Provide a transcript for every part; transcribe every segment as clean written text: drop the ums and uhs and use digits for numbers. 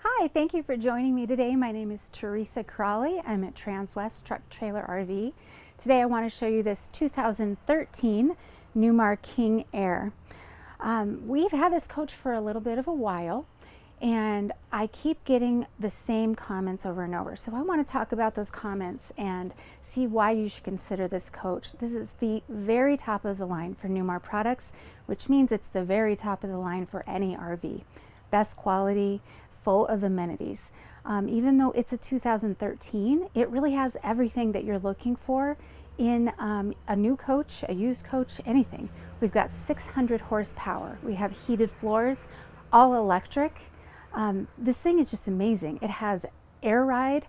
Hi, thank you for joining me today. My name is Teresa Crawley. I'm at Transwest Truck Trailer RV. Today I want to show you this 2013 Newmar King Aire. We've had this coach for a little bit of a while, and I keep getting the same comments over and over. So I want to talk about those comments and see why you should consider this coach. This is the very top of the line for Newmar products, which means it's the very top of the line for any RV. Best quality, full of amenities. Even though it's a 2013, it really has everything that you're looking for in a new coach, a used coach, anything. We've got 600 horsepower. We have heated floors, all electric. This thing is just amazing. It has air ride,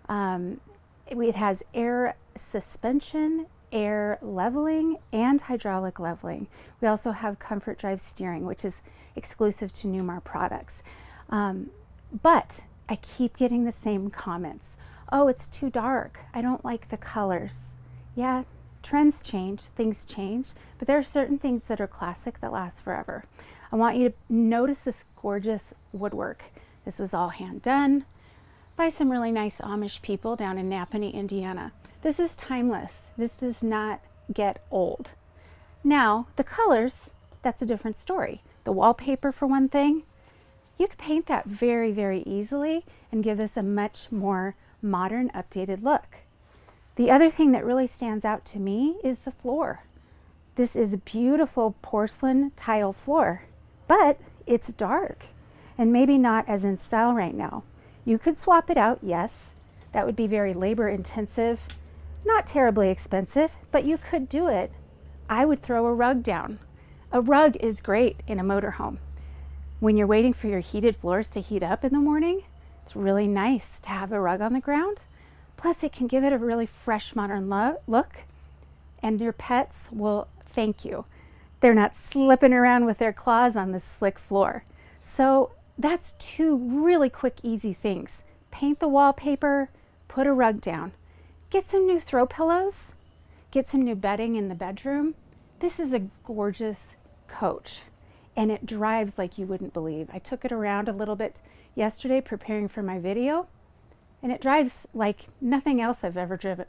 it has air suspension, air leveling, and hydraulic leveling. We also have comfort drive steering, which is exclusive to Newmar products. But I keep getting the same comments. Oh, it's too dark. I don't like the colors. Yeah, trends change, things change, but there are certain things that are classic that last forever. I want you to notice this gorgeous woodwork. This was all hand done by some really nice Amish people down in Napanee, Indiana. This is timeless. This does not get old. Now, the colors, that's a different story. The wallpaper, for one thing, you can paint that very, very easily and give this a much more modern, updated look. The other thing that really stands out to me is the floor. This is a beautiful porcelain tile floor, but it's dark and maybe not as in style right now. You could swap it out, yes. That would be very labor intensive, not terribly expensive, but you could do it. I would throw a rug down. A rug is great in a motorhome. When you're waiting for your heated floors to heat up in the morning, it's really nice to have a rug on the ground. Plus, it can give it a really fresh, modern look, and your pets will thank you. They're not slipping around with their claws on the slick floor. So that's two really quick, easy things. Paint the wallpaper, put a rug down. Get some new throw pillows, get some new bedding in the bedroom. This is a gorgeous coach. And it drives like you wouldn't believe. I took it around a little bit yesterday preparing for my video, and it drives like nothing else I've ever driven.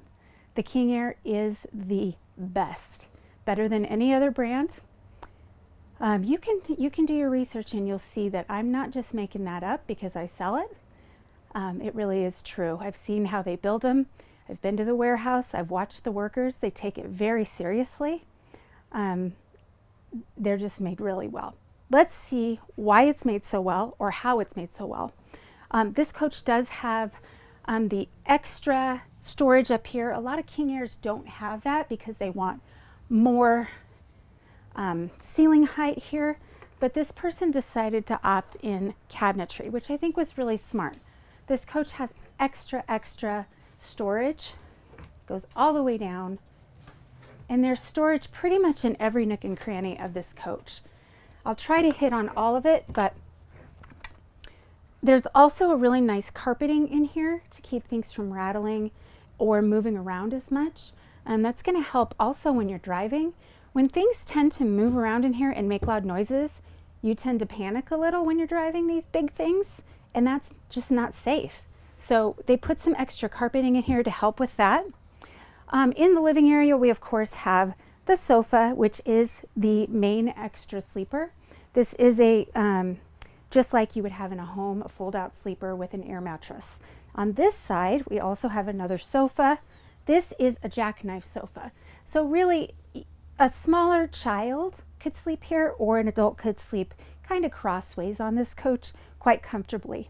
The King Aire is the best, better than any other brand. You can do your research and you'll see that I'm not just making that up because I sell it. It really is true. I've seen how they build them. I've been to the warehouse. I've watched the workers. They take it very seriously. They're just made really well. Let's see why it's made so well or how it's made so well. This coach does have the extra storage up here. A lot of King Aires don't have that because they want more ceiling height here, but this person decided to opt in cabinetry, which I think was really smart. This coach has extra storage, goes all the way down, and there's storage pretty much in every nook and cranny of this coach. I'll try to hit on all of it, but there's also a really nice carpeting in here to keep things from rattling or moving around as much. And that's going to help also when you're driving. When things tend to move around in here and make loud noises, you tend to panic a little when you're driving these big things, and that's just not safe. So they put some extra carpeting in here to help with that. In the living area, we of course have the sofa, which is the main extra sleeper. This is a, just like you would have in a home, a fold-out sleeper with an air mattress. On this side, we also have another sofa. This is a jackknife sofa. So really, a smaller child could sleep here, or an adult could sleep kind of crossways on this coach quite comfortably.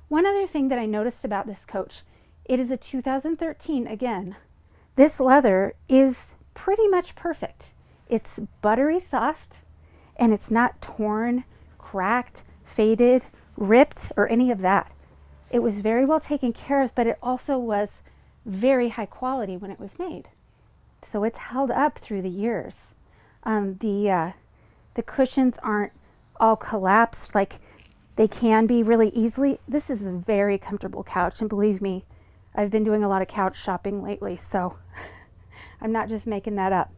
One other thing that I noticed about this coach, it is a 2013 again. This leather is pretty much perfect. It's buttery soft, and it's not torn, cracked, faded, ripped, or any of that. It was very well taken care of, but it also was very high quality when it was made. So it's held up through the years. The cushions aren't all collapsed like they can be really easily. This is a very comfortable couch, and believe me, I've been doing a lot of couch shopping lately, so I'm not just making that up.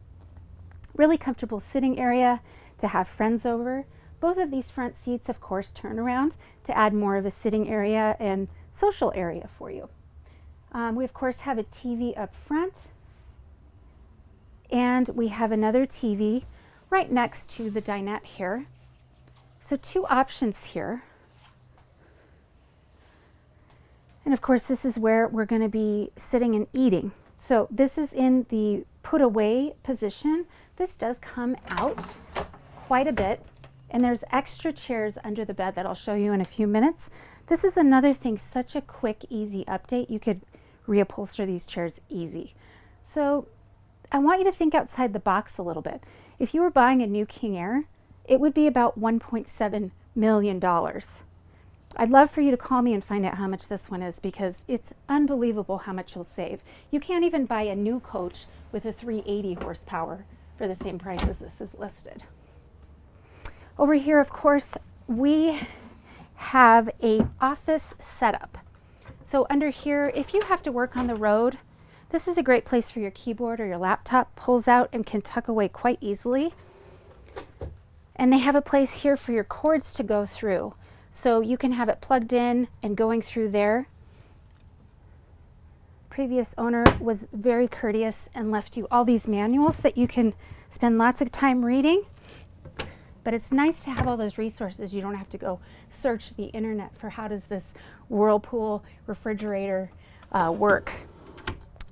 Really comfortable sitting area to have friends over. Both of these front seats, of course, turn around to add more of a sitting area and social area for you. We of course have a TV up front, and we have another TV right next to the dinette here. So two options here. And of course this is where we're going to be sitting and eating. So this is in the put away position. This does come out quite a bit, and there's extra chairs under the bed that I'll show you in a few minutes. This is another thing, such a quick, easy update. You could reupholster these chairs easy. So I want you to think outside the box a little bit. If you were buying a new King Aire, it would be about $1.7 million. I'd love for you to call me and find out how much this one is, because it's unbelievable how much you'll save. You can't even buy a new coach with a 380 horsepower for the same price as this is listed. Over here, of course, we have a office setup. So under here, if you have to work on the road, this is a great place for your keyboard or your laptop. Pulls out and can tuck away quite easily. And they have a place here for your cords to go through. So you can have it plugged in and going through there. Previous owner was very courteous and left you all these manuals that you can spend lots of time reading. But it's nice to have all those resources. You don't have to go search the internet for how does this Whirlpool refrigerator work.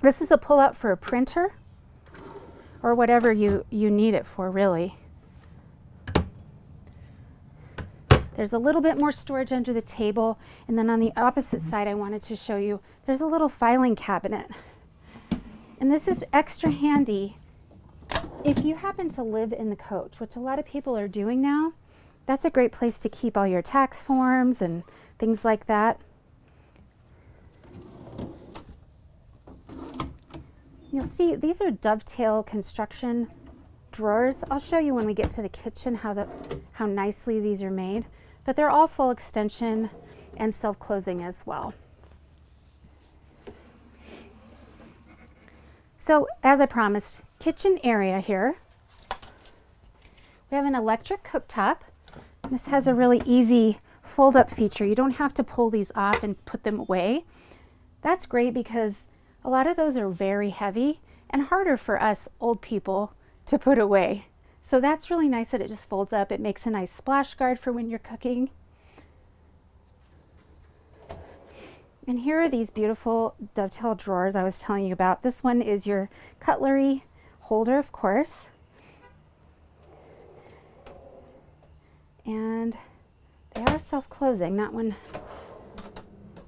This is a pull-out for a printer or whatever you need it for, really. There's a little bit more storage under the table, and then on the opposite side I wanted to show you there's a little filing cabinet. And this is extra handy if you happen to live in the coach, which a lot of people are doing now. That's a great place to keep all your tax forms and things like that. You'll see these are dovetail construction drawers. I'll show you when we get to the kitchen how nicely these are made, but they're all full extension and self-closing as well. So as I promised, kitchen area here. We have an electric cooktop. This has a really easy fold-up feature. You don't have to pull these off and put them away. That's great because a lot of those are very heavy and harder for us old people to put away. So that's really nice that it just folds up. It makes a nice splash guard for when you're cooking. And here are these beautiful dovetail drawers I was telling you about. This one is your cutlery holder, of course. And they are self-closing. That one,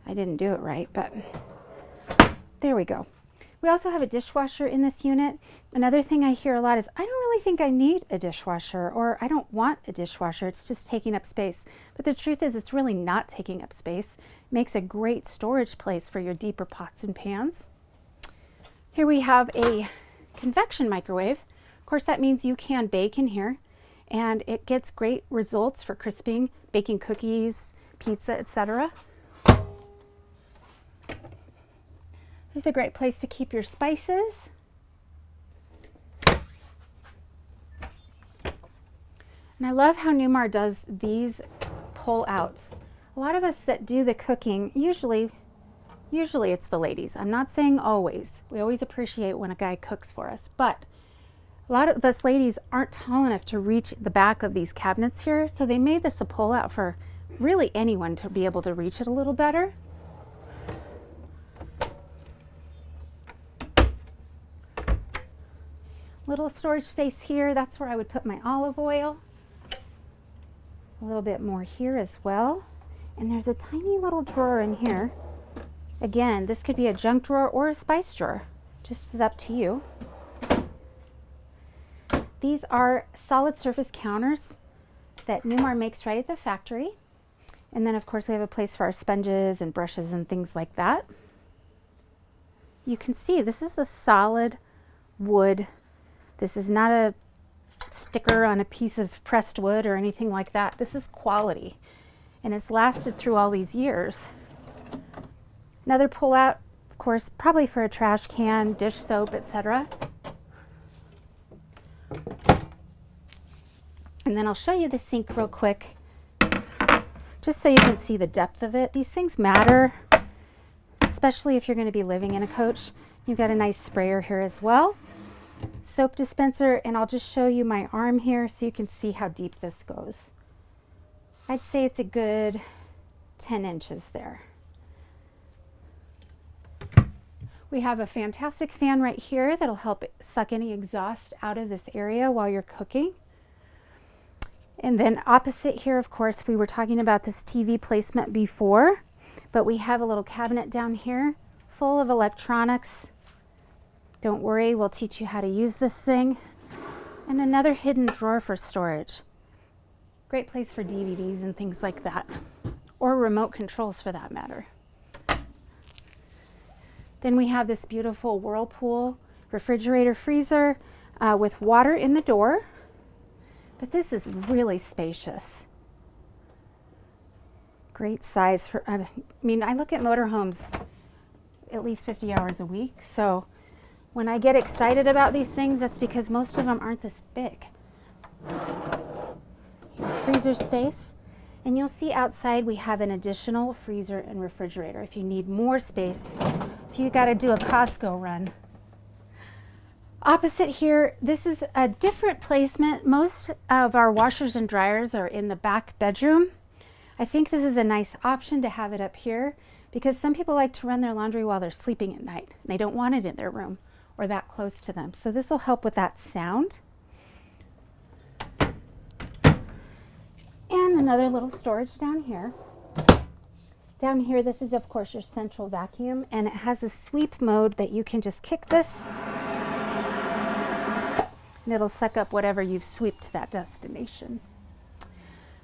I didn't do it right, but there we go. We also have a dishwasher in this unit. Another thing I hear a lot is, I don't really think I need a dishwasher, or I don't want a dishwasher, it's just taking up space. But the truth is, it's really not taking up space. It makes a great storage place for your deeper pots and pans. Here we have a convection microwave. Of course, that means you can bake in here, and it gets great results for crisping, baking cookies, pizza, etc. This is a great place to keep your spices. And I love how Newmar does these pull outs. A lot of us that do the cooking, usually it's the ladies. I'm not saying always. We always appreciate when a guy cooks for us, but a lot of us ladies aren't tall enough to reach the back of these cabinets here, so they made this a pull out for really anyone to be able to reach it a little better. Little storage space here, that's where I would put my olive oil. A little bit more here as well. And there's a tiny little drawer in here. Again, this could be a junk drawer or a spice drawer. Just is up to you. These are solid surface counters that Newmar makes right at the factory. And then of course we have a place for our sponges and brushes and things like that. You can see this is a solid wood. This is not a sticker on a piece of pressed wood or anything like that. This is quality, and it's lasted through all these years. Another pull out, of course, probably for a trash can, dish soap, etc. And then I'll show you the sink real quick. just so you can see the depth of it. These things matter, especially if you're going to be living in a coach. You've got a nice sprayer here as well. Soap dispenser, and I'll just show you my arm here so you can see how deep this goes. I'd say it's a good 10 inches there. We have a fantastic fan right here that'll help suck any exhaust out of this area while you're cooking. And then opposite here, of course, we were talking about this TV placement before, but we have a little cabinet down here full of electronics. Don't worry, we'll teach you how to use this thing. And another hidden drawer for storage. Great place for DVDs and things like that, or remote controls for that matter. Then we have this beautiful Whirlpool refrigerator freezer with water in the door. But this is really spacious. Great size for, I mean, I look at motorhomes at least 50 hours a week. So when I get excited about these things, that's because most of them aren't this big. Freezer space. And you'll see outside we have an additional freezer and refrigerator if you need more space, if you got to do a Costco run. Opposite here, this is a different placement. Most of our washers and dryers are in the back bedroom. I think this is a nice option to have it up here because some people like to run their laundry while they're sleeping at night. They don't want it in their room or that close to them. So this will help with that sound. And another little storage down here. Down here, this is of course your central vacuum, and it has a sweep mode that you can just kick this and it'll suck up whatever you've swept to that destination.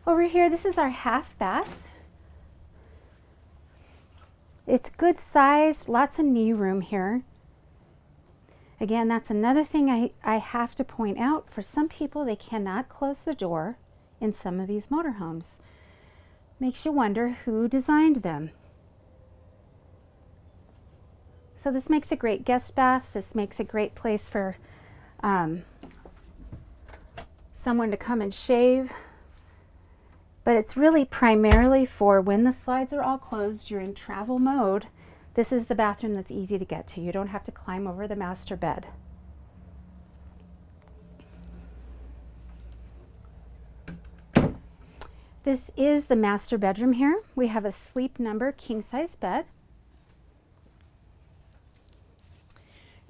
Over here, this is our half bath. It's good size, lots of knee room here. Again, that's another thing I have to point out. For some people, they cannot close the door in some of these motorhomes. Makes you wonder who designed them. So this makes a great guest bath. This makes a great place for someone to come and shave. But it's really primarily for when the slides are all closed, you're in travel mode. This is the bathroom that's easy to get to. You don't have to climb over the master bed. This is the master bedroom here. We have a Sleep Number king-size bed.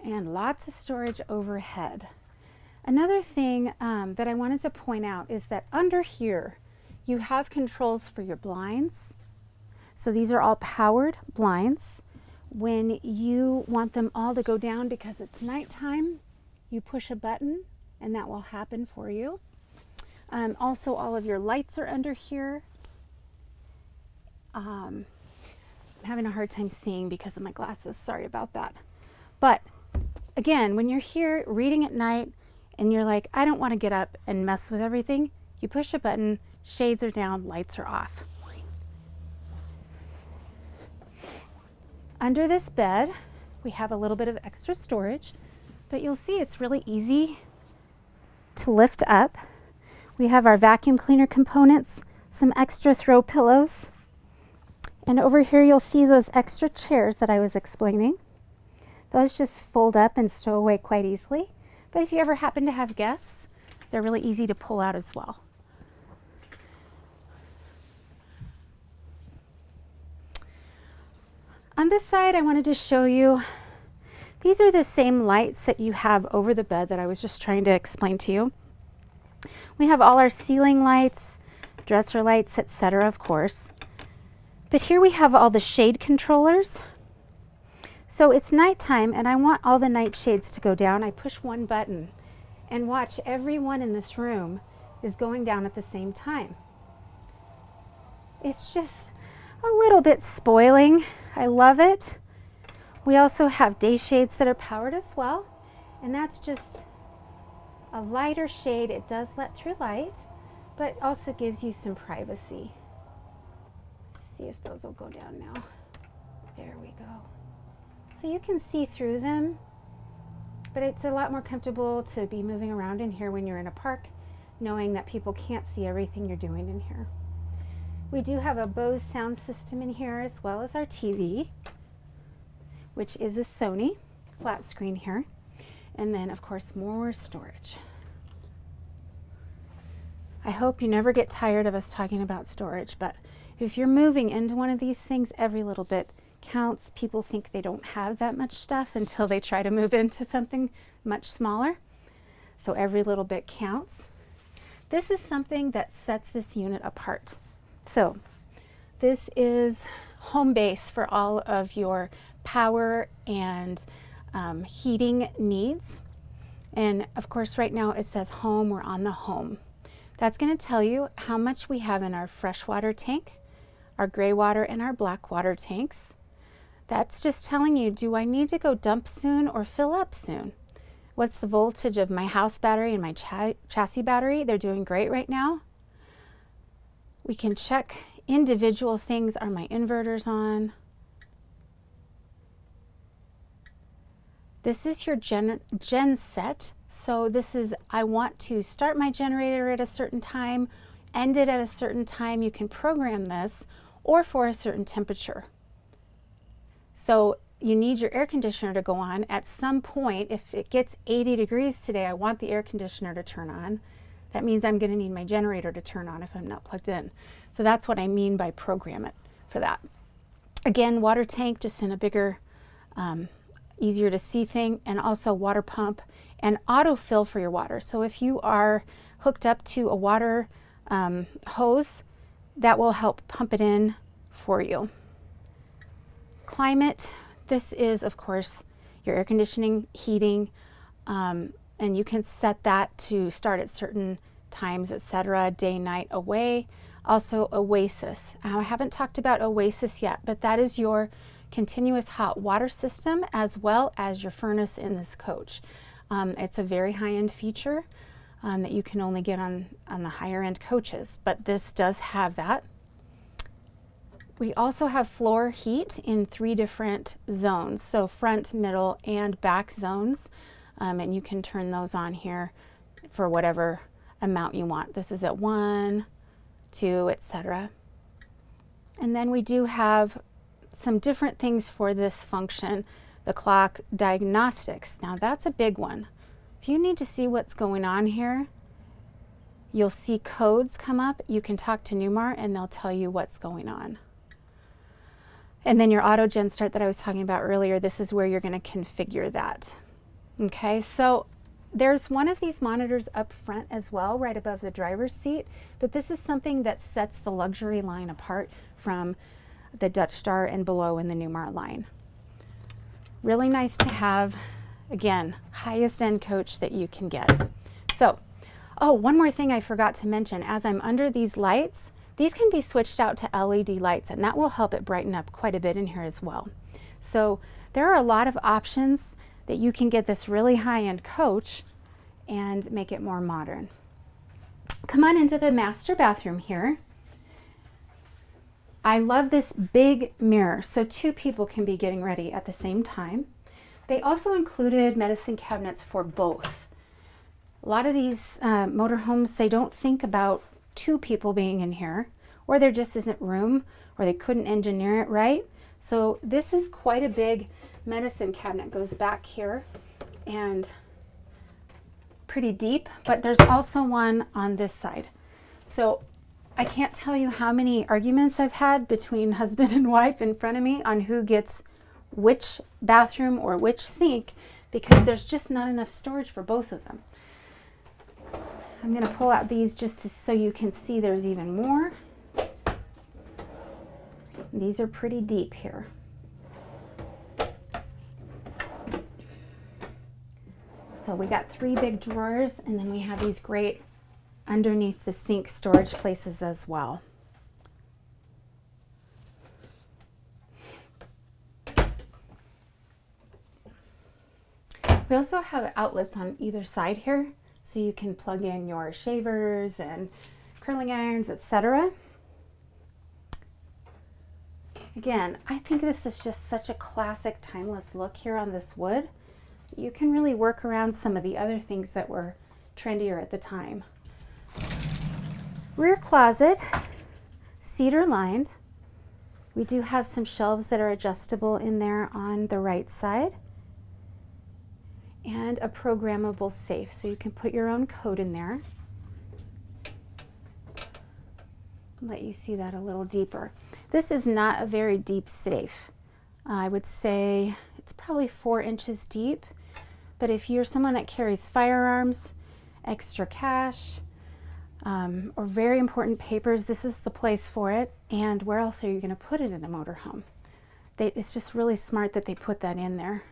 And lots of storage overhead. Another thing that I wanted to point out is that under here, you have controls for your blinds. So these are all powered blinds. When you want them all to go down because it's nighttime, you push a button and that will happen for you. Also, all of your lights are under here. I'm having a hard time seeing because of my glasses. Sorry about that. But again, when you're here reading at night and you're like, I don't want to get up and mess with everything, you push a button, shades are down, lights are off. Under this bed, we have a little bit of extra storage, but you'll see it's really easy to lift up. We have our vacuum cleaner components, some extra throw pillows, and over here you'll see those extra chairs that I was explaining. Those just fold up and stow away quite easily, but if you ever happen to have guests, they're really easy to pull out as well. On this side, I wanted to show you, these are the same lights that you have over the bed that I was just trying to explain to you. We have all our ceiling lights, dresser lights, etc., of course. But here we have all the shade controllers. So it's nighttime and I want all the night shades to go down. I push one button and watch everyone in this room is going down at the same time. It's just a little bit spoiling. I love it. We also have day shades that are powered as well, and that's just a lighter shade. It does let through light, but also gives you some privacy. Let's see if those will go down now. There we go. So you can see through them, but it's a lot more comfortable to be moving around in here when you're in a park, knowing that people can't see everything you're doing in here. We do have a Bose sound system in here, as well as our TV, which is a Sony flat screen here. And then, of course, more storage. I hope you never get tired of us talking about storage, but if you're moving into one of these things, every little bit counts. People think they don't have that much stuff until they try to move into something much smaller. So every little bit counts. This is something that sets this unit apart. So this is home base for all of your power and heating needs. And of course, right now it says home, we're on the home. That's going to tell you how much we have in our freshwater tank, our gray water, and our black water tanks. That's just telling you, do I need to go dump soon or fill up soon? What's the voltage of my house battery and my chassis battery? They're doing great right now. We can check individual things. Are my inverters on? This is your gen set. So this is, I want to start my generator at a certain time, end it at a certain time. You can program this, or for a certain temperature. So you need your air conditioner to go on at some point. If it gets 80 degrees today, I want the air conditioner to turn on. That means I'm going to need my generator to turn on if I'm not plugged in. So that's what I mean by program it for that. Again, water tank, just in a bigger, easier to see thing, and also water pump and autofill for your water. So if you are hooked up to a water hose, that will help pump it in for you. Climate, this is of course your air conditioning, heating, and you can set that to start at certain times, etc., day, night, away. Also Oasis. I haven't talked about Oasis yet, but that is your continuous hot water system as well as your furnace in this coach. It's a very high-end feature that you can only get on the higher-end coaches, but this does have that. We also have floor heat in 3 different zones, so front, middle, and back zones, and you can turn those on here for whatever amount you want. This is at 1, 2, etc. And then we do have some different things for this function. The clock diagnostics. Now that's a big one. If you need to see what's going on here, you'll see codes come up. You can talk to Newmar and they'll tell you what's going on. And then your auto gen start that I was talking about earlier, this is where you're going to configure that. Okay, so there's one of these monitors up front as well, right above the driver's seat, but this is something that sets the luxury line apart from the Dutch Star and below in the Newmar line. Really nice to have. Again, highest end coach that you can get. So, oh, one more thing I forgot to mention. As I'm under these lights, these can be switched out to LED lights, and that will help it brighten up quite a bit in here as well. So there are a lot of options that you can get this really high-end coach and make it more modern. Come on into the master bathroom here. I love this big mirror, so 2 people can be getting ready at the same time. They also included medicine cabinets for both. A lot of these motorhomes, they don't think about 2 people being in here, or there just isn't room, or they couldn't engineer it right. So this is quite a big medicine cabinet. It goes back here and pretty deep, but there's also one on this side. So I can't tell you how many arguments I've had between husband and wife in front of me on who gets which bathroom or which sink, because there's just not enough storage for both of them. I'm going to pull out these just so you can see there's even more. These are pretty deep here. So we got 3 big drawers, and then we have these great underneath the sink storage places as well. We also have outlets on either side here, so you can plug in your shavers and curling irons, etc. Again, I think this is just such a classic, timeless look here on this wood. You can really work around some of the other things that were trendier at the time. Rear closet. cedar lined. We do have some shelves that are adjustable in there on the right side, and a programmable safe, so you can put your own code in there. Let you see that a little deeper. This is not a very deep safe. I would say it's probably 4 inches deep, but if you're someone that carries firearms, extra cash, or very important papers, this is the place for it. And where else are you going to put it in a motorhome? It's just really smart that they put that in there.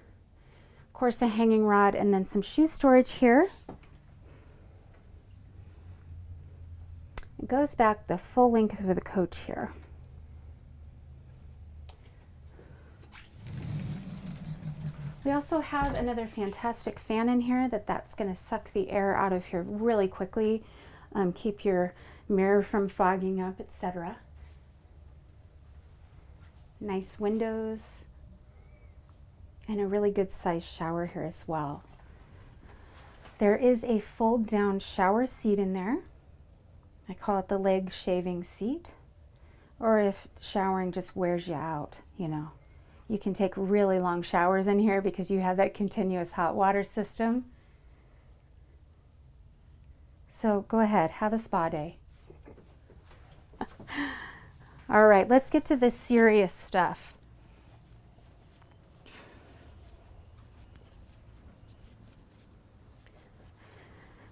Of course, a hanging rod, and then some shoe storage here. It goes back the full length of the coach here. We also have another fantastic fan in here that's going to suck the air out of here really quickly, keep your mirror from fogging up, etc. Nice windows, and a really good sized shower here as well. There is a fold down shower seat in there. I call it the leg shaving seat, or if showering just wears you out, you know. You can take really long showers in here because you have that continuous hot water system. So go ahead, have a spa day. All right, let's get to the serious stuff.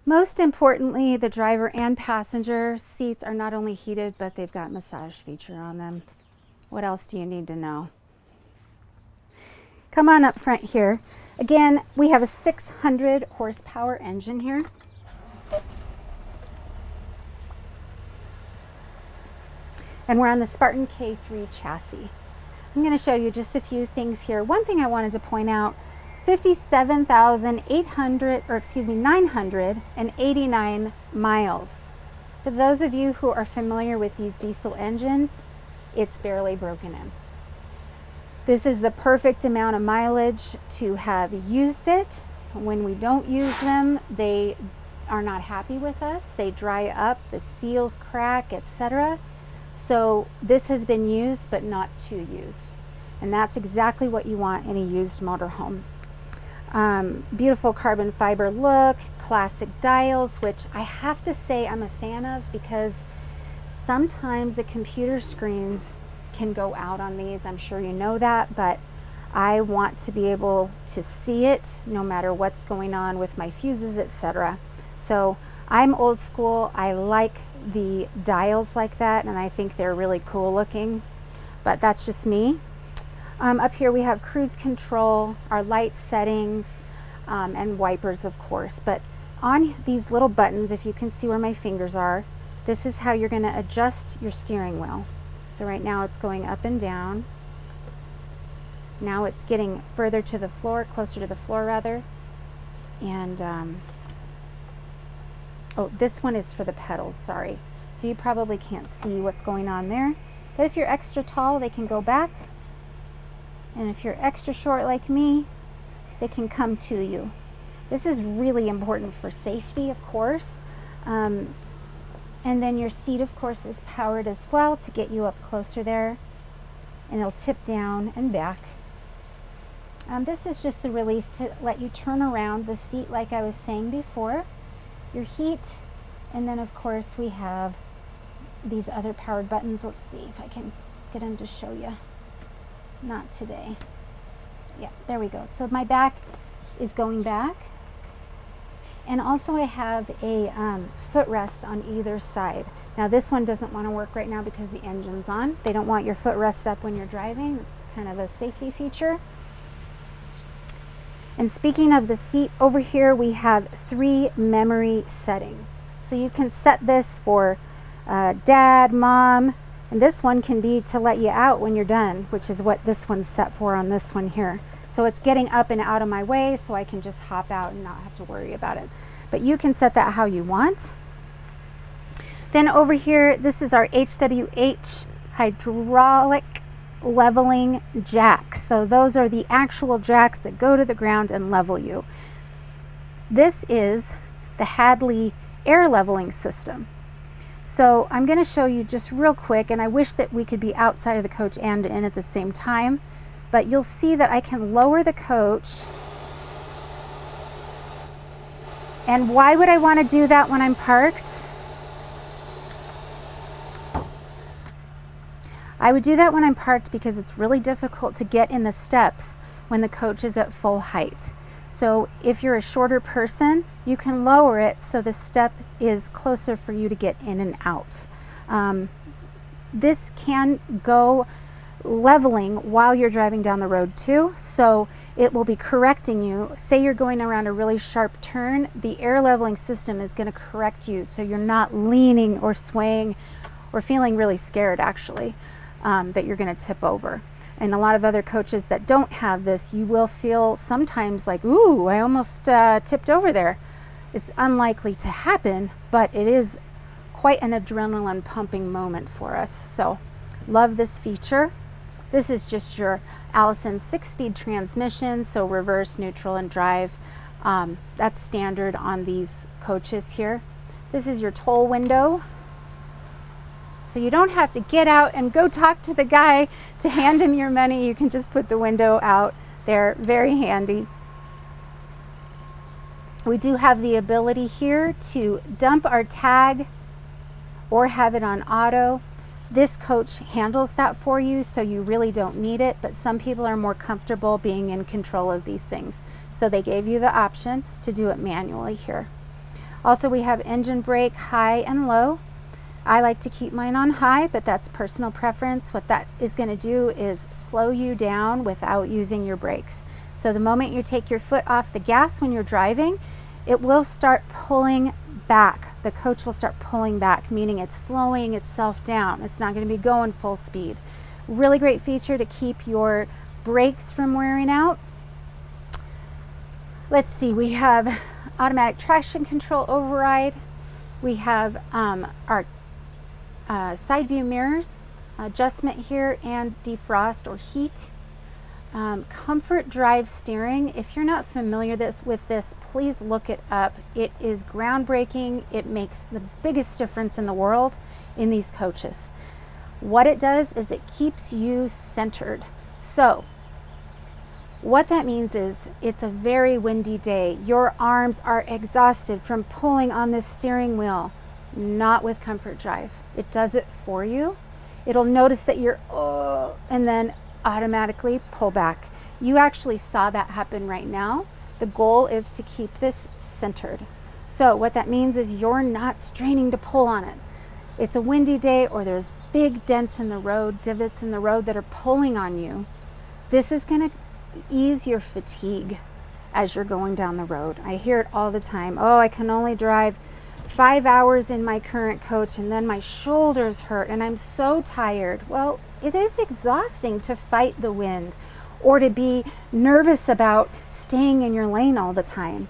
Most importantly, the driver and passenger seats are not only heated, but they've got massage feature on them. What else do you need to know? Come on up front here. Again, we have a 600 horsepower engine here. And we're on the Spartan K3 chassis. I'm going to show you just a few things here. One thing I wanted to point out, 989 miles. For those of you who are familiar with these diesel engines, it's barely broken in. This is the perfect amount of mileage to have used it. When we don't use them, they are not happy with us. They dry up, the seals crack, etc. So this has been used, but not too used. And that's exactly what you want in a used motorhome. Beautiful carbon fiber look, classic dials, which I have to say I'm a fan of because sometimes the computer screens can go out on these. I'm sure you know that, but I want to be able to see it no matter what's going on with my fuses, etc. So I'm old school. I like the dials like that, and I think they're really cool looking, but that's just me. Up here we have cruise control, our light settings, and wipers, of course. But on these little buttons, if you can see where my fingers are, this is how you're going to adjust your steering wheel. So right now it's going up and down. Now it's getting further to the floor, closer to the floor rather. And, oh, this one is for the pedals, sorry. So you probably can't see what's going on there. But if you're extra tall, they can go back. And if you're extra short like me, they can come to you. This is really important for safety, of course. And then your seat, of course, is powered as well to get you up closer there. And it'll tip down and back. This is just the release to let you turn around the seat like I was saying before. Your heat, and then of course we have these other powered buttons. Let's see if I can get them to show you. Not today. Yeah, there we go. So my back is going back. And also I have a footrest on either side. Now this one doesn't want to work right now because the engine's on. They don't want your footrest up when you're driving. It's kind of a safety feature. And speaking of the seat, over here we have 3 memory settings. So you can set this for dad, mom, and this one can be to let you out when you're done, which is what this one's set for on this one here. So it's getting up and out of my way so I can just hop out and not have to worry about it. But you can set that how you want. Then over here, this is our HWH hydraulic leveling jacks. So those are the actual jacks that go to the ground and level you. This is the Hadley air leveling system. So I'm going to show you just real quick, and I wish that we could be outside of the coach and in at the same time, but you'll see that I can lower the coach. And why would I want to do that when I'm parked? I would do that when I'm parked because it's really difficult to get in the steps when the coach is at full height. So if you're a shorter person, you can lower it so the step is closer for you to get in and out. This can go leveling while you're driving down the road too, so it will be correcting you. Say you're going around a really sharp turn, the air leveling system is going to correct you so you're not leaning or swaying or feeling really scared actually that you're going to tip over. And a lot of other coaches that don't have this, you will feel sometimes like, ooh, I almost tipped over there. It's unlikely to happen, but it is quite an adrenaline pumping moment for us. So love this feature. This is just your Allison 6-speed transmission, so reverse, neutral, and drive. That's standard on these coaches here. This is your toll window. So you don't have to get out and go talk to the guy to hand him your money. You can just put the window out there. Very handy. We do have the ability here to dump our tag or have it on auto. This coach handles that for you, so you really don't need it, but some people are more comfortable being in control of these things. So they gave you the option to do it manually here. Also, we have engine brake, high and low. I like to keep mine on high, but that's personal preference. What that is going to do is slow you down without using your brakes. So the moment you take your foot off the gas when you're driving, it will start pulling back. The coach will start pulling back, meaning it's slowing itself down. It's not going to be going full speed. Really great feature to keep your brakes from wearing out. Let's see, we have automatic traction control override. We have our side view mirrors, adjustment here, and defrost or heat. Comfort drive steering. If you're not familiar with this, please look it up. It is groundbreaking. It makes the biggest difference in the world in these coaches. What it does is it keeps you centered. So what that means is it's a very windy day. Your arms are exhausted from pulling on this steering wheel. Not with Comfort Drive. It does it for you. It'll notice that you're, oh, and then automatically pull back. You actually saw that happen right now. The goal is to keep this centered. So what that means is you're not straining to pull on it. It's a windy day or there's big dents in the road, divots in the road that are pulling on you. This is going to ease your fatigue as you're going down the road. I hear it all the time. Oh, I can only drive 5 hours in my current coach and then my shoulders hurt and I'm so tired. Well, it is exhausting to fight the wind or to be nervous about staying in your lane all the time.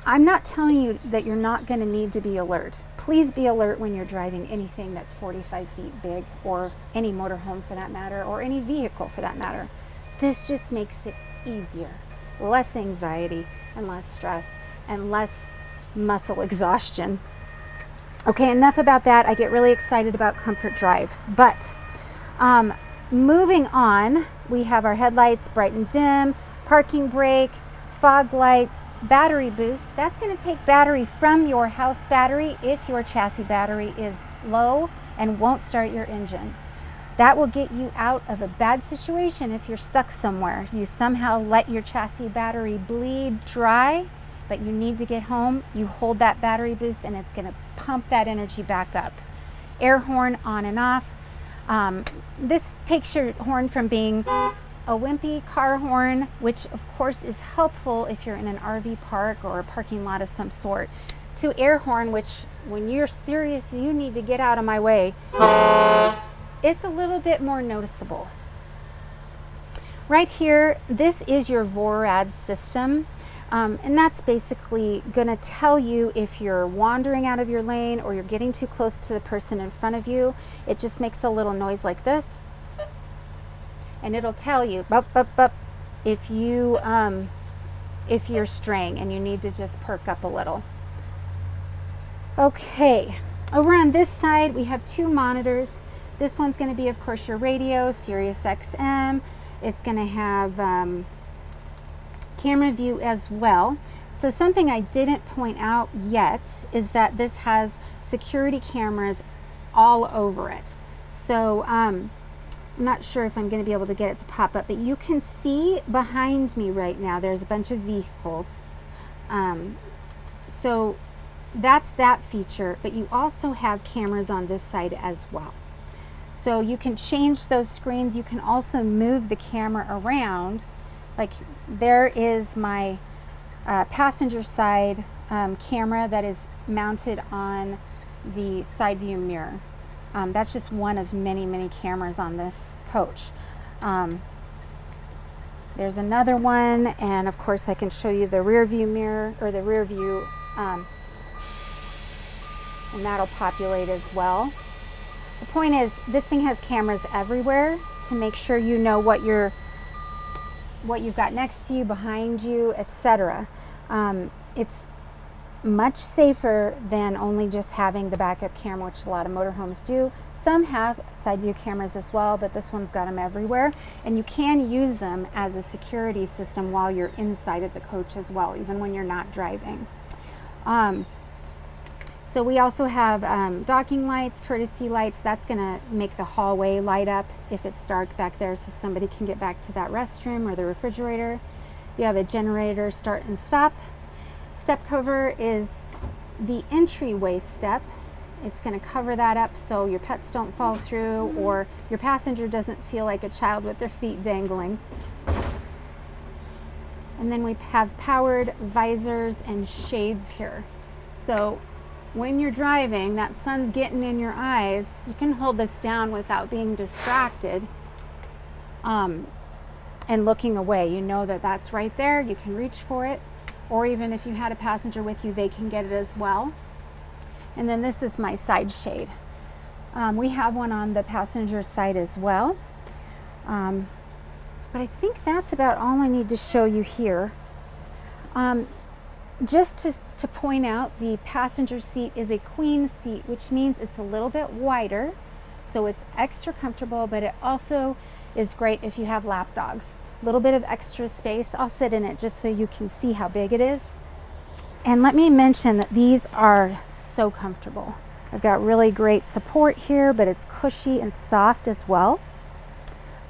I'm not telling you that you're not going to need to be alert. Please be alert when you're driving anything that's 45 feet big, or any motorhome for that matter, or any vehicle for that matter. This just makes it easier. Less anxiety and less stress and less muscle exhaustion. Okay, enough about that. I get really excited about Comfort Drive. But moving on, we have our headlights, bright and dim, parking brake, fog lights, battery boost. That's going to take battery from your house battery if your chassis battery is low and won't start your engine. That will get you out of a bad situation if you're stuck somewhere. You somehow let your chassis battery bleed dry, but you need to get home. You hold that battery boost and it's going to pump that energy back up. Air horn on and off. This takes your horn from being a wimpy car horn, which of course is helpful if you're in an RV park or a parking lot of some sort, to air horn, which when you're serious, you need to get out of my way, it's a little bit more noticeable. Right here, this is your VORAD system. And that's basically going to tell you if you're wandering out of your lane or you're getting too close to the person in front of you. It just makes a little noise like this. And it'll tell you, bup, bup, bup, if you're straying and you need to just perk up a little. Okay, Over on this side, we have two monitors. This one's going to be, of course, your radio, Sirius XM. It's going to have camera view as well. So something I didn't point out yet is that this has security cameras all over it. So I'm not sure if I'm going to be able to get it to pop up, but you can see behind me right now there's a bunch of vehicles. So that's that feature, but you also have cameras on this side as well. So you can change those screens. You can also move the camera around. Like there is my passenger side camera that is mounted on the side view mirror. That's just one of many, many cameras on this coach. There's another one, and of course I can show you the rear view mirror, or the rear view, and that'll populate as well. The point is, this thing has cameras everywhere to make sure you know what you've got next to you, behind you, etc. It's much safer than only just having the backup camera, which a lot of motorhomes do. Some have side view cameras as well, but this one's got them everywhere, and you can use them as a security system while you're inside of the coach as well, even when you're not driving. So we also have docking lights, courtesy lights. That's going to make the hallway light up if it's dark back there, so somebody can get back to that restroom or the refrigerator. You have a generator start and stop. Step cover is the entryway step. It's going to cover that up so your pets don't fall through or your passenger doesn't feel like a child with their feet dangling. And then we have powered visors and shades here. So when you're driving, that sun's getting in your eyes, you can hold this down without being distracted and looking away. You know that that's right there. You can reach for it. Or even if you had a passenger with you, they can get it as well. And then this is my side shade. We have one on the passenger side as well. But I think that's about all I need to show you here. Just to point out, the passenger seat is a queen seat, which means it's a little bit wider. So it's extra comfortable, but it also is great if you have lap dogs. A little bit of extra space. I'll sit in it just so you can see how big it is. And let me mention that these are so comfortable. I've got really great support here, but it's cushy and soft as well.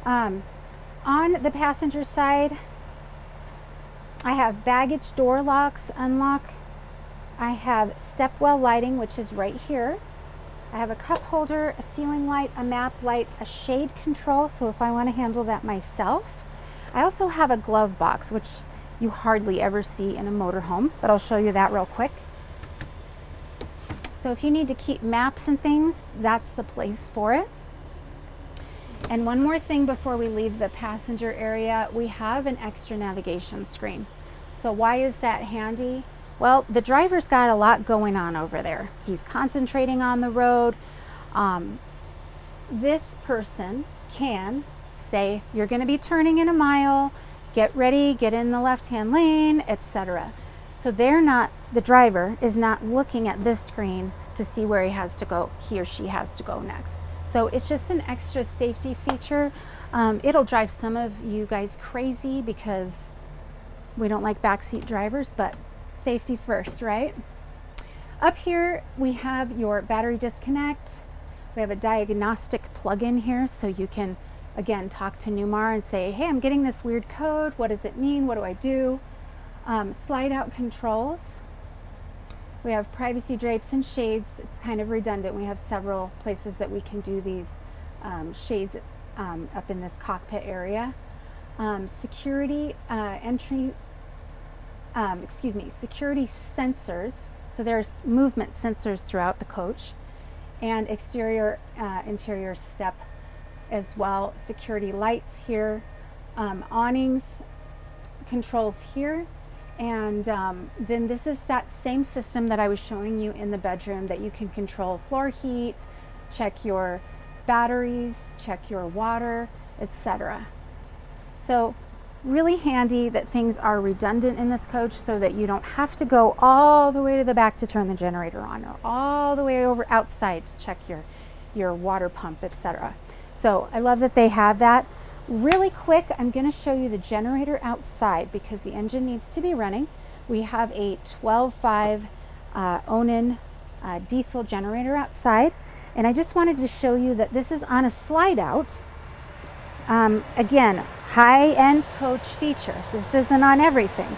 On the passenger side, I have baggage door locks, unlock. I have stepwell lighting, which is right here. I have a cup holder, a ceiling light, a map light, a shade control, so if I want to handle that myself. I also have a glove box, which you hardly ever see in a motorhome, but I'll show you that real quick. So if you need to keep maps and things, that's the place for it. And one more thing before we leave the passenger area, we have an extra navigation screen. So why is that handy? Well, the driver's got a lot going on over there. He's concentrating on the road. This person can say, you're going to be turning in a mile, get ready, get in the left-hand lane, etc. So the driver is not looking at this screen to see where he or she has to go next. So it's just an extra safety feature. It'll drive some of you guys crazy because we don't like backseat drivers, but safety first, right? Up here we have your battery disconnect. We have a diagnostic plug-in here, so you can again talk to Newmar and say, hey, I'm getting this weird code. What does it mean? What do I do? Slide out controls. We have privacy drapes and shades. It's kind of redundant. We have several places that we can do these shades up in this cockpit area. Security security sensors. So there's movement sensors throughout the coach, and exterior, interior step as well. Security lights here, awnings, controls here, and then this is that same system that I was showing you in the bedroom that you can control floor heat, check your batteries, check your water, etc. So Really handy that things are redundant in this coach so that you don't have to go all the way to the back to turn the generator on, or all the way over outside to check your water pump, etc. So I love that they have that. Really quick, I'm going to show you the generator outside because the engine needs to be running. We have a 12.5 Onan diesel generator outside, and I just wanted to show you that this is on a slide out. Again, high-end coach feature. This isn't on everything.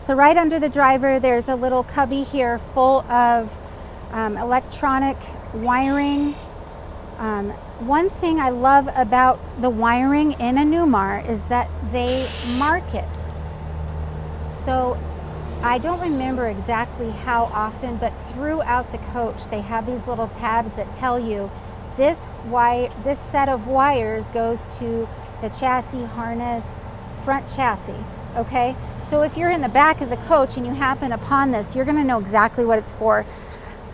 So right under the driver, there's a little cubby here full of electronic wiring. One thing I love about the wiring in a Newmar is that they mark it. So I don't remember exactly how often, but throughout the coach they have these little tabs that tell you this set of wires goes to the chassis harness, front chassis, okay? So if you're in the back of the coach and you happen upon this, you're gonna know exactly what it's for.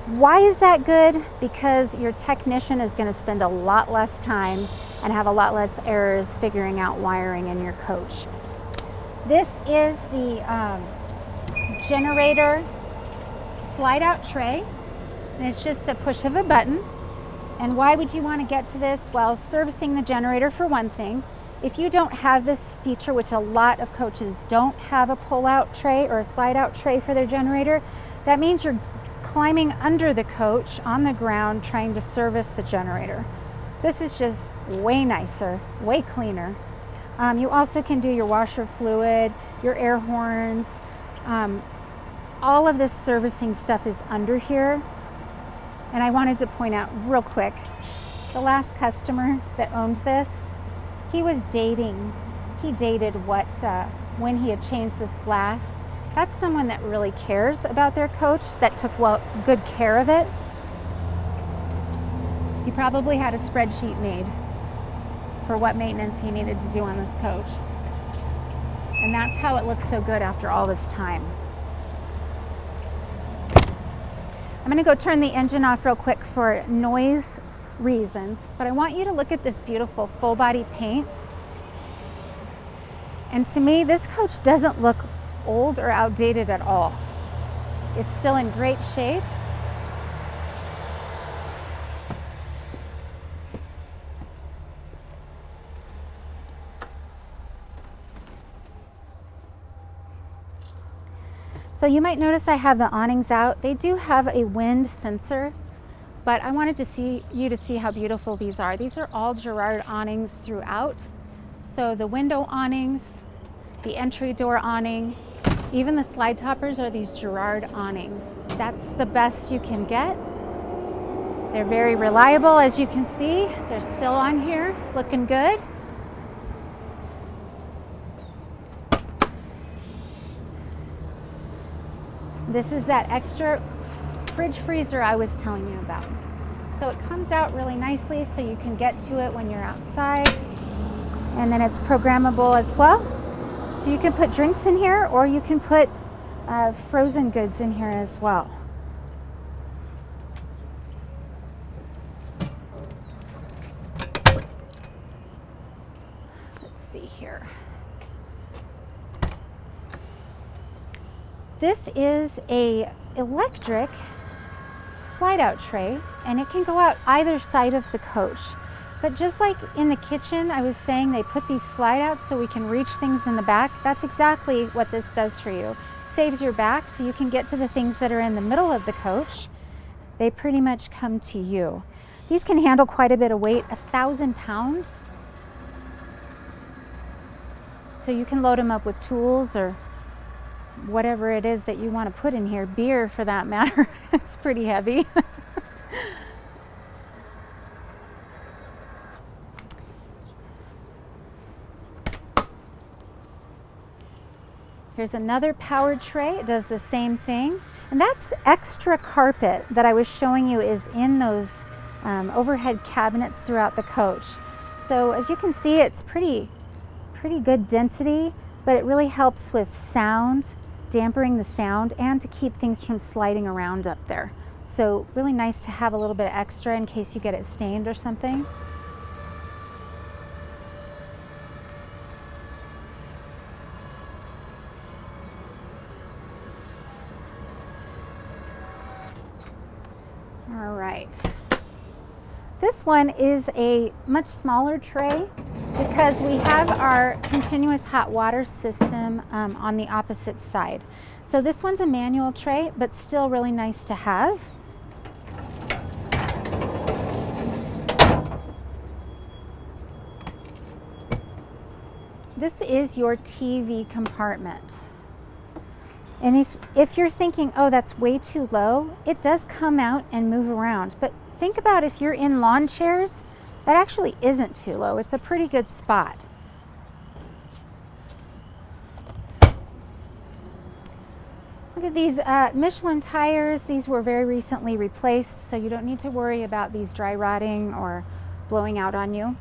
Why is that good? Because your technician is going to spend a lot less time and have a lot less errors figuring out wiring in your coach. This is the generator slide out tray, and it's just a push of a button. And why would you want to get to this? Well, servicing the generator for one thing. If you don't have this feature, which a lot of coaches don't have a pull out tray or a slide out tray for their generator, that means you're climbing under the coach on the ground trying to service the generator. This is just way nicer, way cleaner. You also can do your washer fluid, your air horns. All of this servicing stuff is under here. And I wanted to point out real quick, the last customer that owned this, he was dating. He dated when he had changed this last. That's someone that really cares about their coach, that took good care of it. He probably had a spreadsheet made for what maintenance he needed to do on this coach. And that's how it looks so good after all this time. I'm gonna go turn the engine off real quick for noise reasons, but I want you to look at this beautiful full body paint. And to me, this coach doesn't look old or outdated at all. It's still in great shape. So you might notice I have the awnings out. They do have a wind sensor, but I wanted to see how beautiful these are. These are all Girard awnings throughout. So the window awnings, the entry door awning, even the slide toppers are these Girard awnings. That's the best you can get. They're very reliable, as you can see. They're still on here, looking good. This is that extra fridge freezer I was telling you about. So it comes out really nicely so you can get to it when you're outside. And then it's programmable as well. So you can put drinks in here, or you can put frozen goods in here as well. Let's see here. This is a electric slide out tray, and it can go out either side of the coach. But just like in the kitchen, I was saying they put these slide outs so we can reach things in the back. That's exactly what this does for you. Saves your back so you can get to the things that are in the middle of the coach. They pretty much come to you. These can handle quite a bit of weight, 1,000 pounds. So you can load them up with tools or whatever it is that you want to put in here. Beer, for that matter. It's pretty heavy. Here's another powered tray. It does the same thing. And that's extra carpet that I was showing you is in those overhead cabinets throughout the coach. So as you can see, it's pretty good density. but it really helps with sound, dampening the sound, and to keep things from sliding around up there. So really nice to have a little bit extra in case you get it stained or something. All right. This one is a much smaller tray because we have our continuous hot water system on the opposite side. So this one's a manual tray, but still really nice to have. This is your TV compartment. And if you're thinking, oh, that's way too low, it does come out and move around. But think about if you're in lawn chairs, that actually isn't too low. It's a pretty good spot. Look at these Michelin tires. These were very recently replaced, so you don't need to worry about these dry rotting or blowing out on you.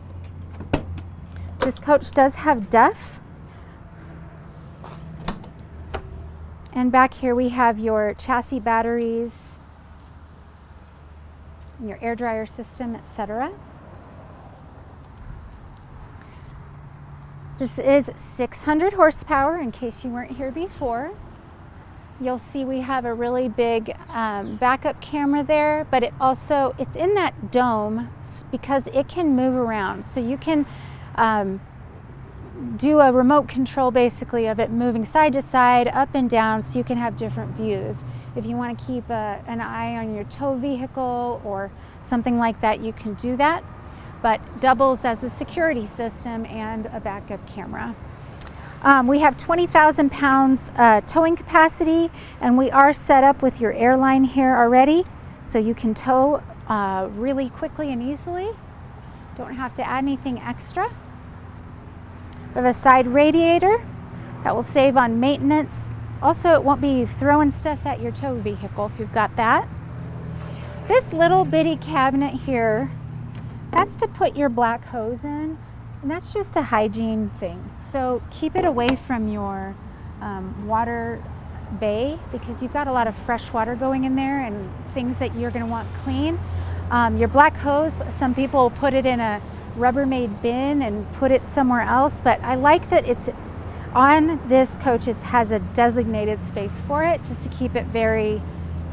This coach does have duff. And back here we have your chassis batteries, your air dryer system, etc. This is 600 horsepower in case you weren't here before. You'll see we have a really big backup camera there, but it's in that dome because it can move around. So you can do a remote control basically of it moving side to side, up and down, so you can have different views. If you want to keep an eye on your tow vehicle or something like that, you can do that, but doubles as a security system and a backup camera. We have 20,000 pounds towing capacity, and we are set up with your airline here already, so you can tow really quickly and easily. Don't have to add anything extra. We have a side radiator that will save on maintenance. Also, it won't be throwing stuff at your tow vehicle if you've got that. This little bitty cabinet here, that's to put your black hose in, and that's just a hygiene thing. So keep it away from your water bay because you've got a lot of fresh water going in there and things that you're going to want clean. Your black hose, some people put it in a Rubbermaid bin and put it somewhere else, but I like that it's on this coach. It has a designated space for it just to keep it very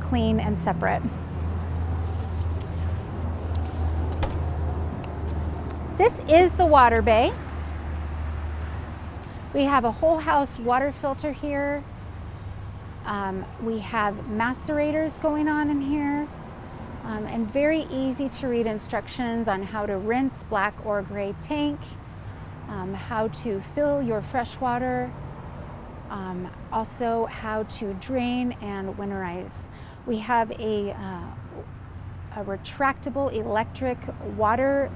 clean and separate. This is the water bay. We have a whole house water filter here. We have macerators going on in here. And very easy to read instructions on how to rinse black or gray tank, how to fill your fresh water, also how to drain and winterize. We have a retractable electric water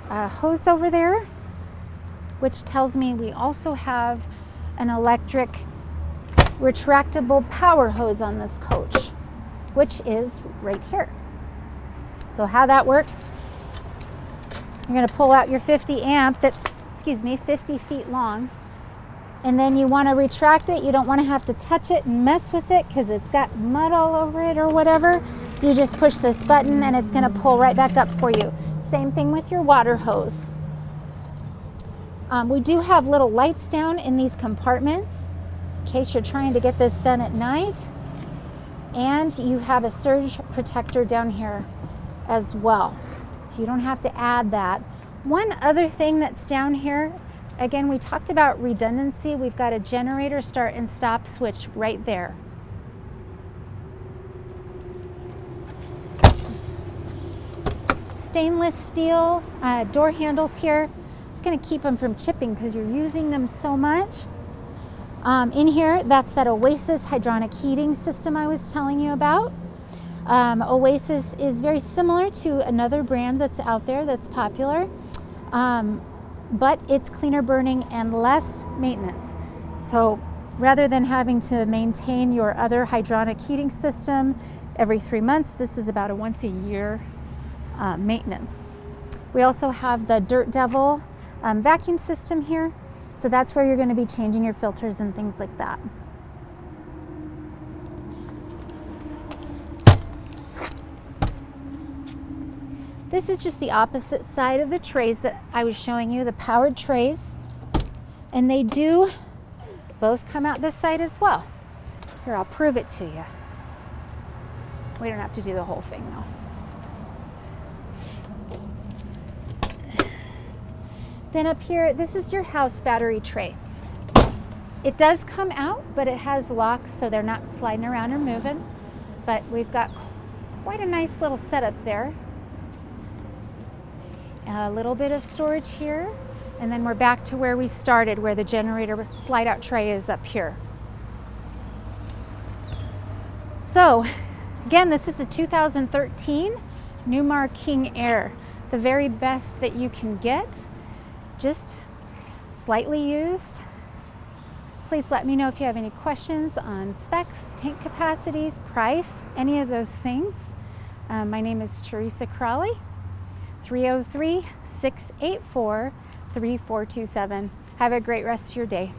hose over there, which tells me we also have an electric retractable power hose on this coach, which is right here. So how that works, you're going to pull out your 50 amp that's, 50 feet long, and then you want to retract it. You don't want to have to touch it and mess with it because it's got mud all over it or whatever. You just push this button and it's going to pull right back up for you. Same thing with your water hose. We do have little lights down in these compartments in case you're trying to get this done at night, and you have a surge protector down here as well, so you don't have to add that. One other thing that's down here, again, we talked about redundancy. We've got a generator start and stop switch right there. Stainless steel door handles here. It's going to keep them from chipping because you're using them so much. In here, that's that Oasis hydronic heating system I was telling you about. Oasis is very similar to another brand that's out there that's popular, but it's cleaner burning and less maintenance. So rather than having to maintain your other hydronic heating system every 3 months, this is about a once a year maintenance. We also have the Dirt Devil vacuum system here. So that's where you're going to be changing your filters and things like that. This is just the opposite side of the trays that I was showing you, the powered trays. And they do both come out this side as well. Here, I'll prove it to you. We don't have to do the whole thing though. Then up here, this is your house battery tray. It does come out, but it has locks so they're not sliding around or moving. But we've got quite a nice little setup there. A little bit of storage here, and then we're back to where we started, where the generator slide out tray is up here. So again, this is a 2013 Newmar King Aire, the very best that you can get, just slightly used. Please let me know if you have any questions on specs, tank capacities, price, any of those things. My name is Teresa Crawley. 303-684-3427. Have a great rest of your day.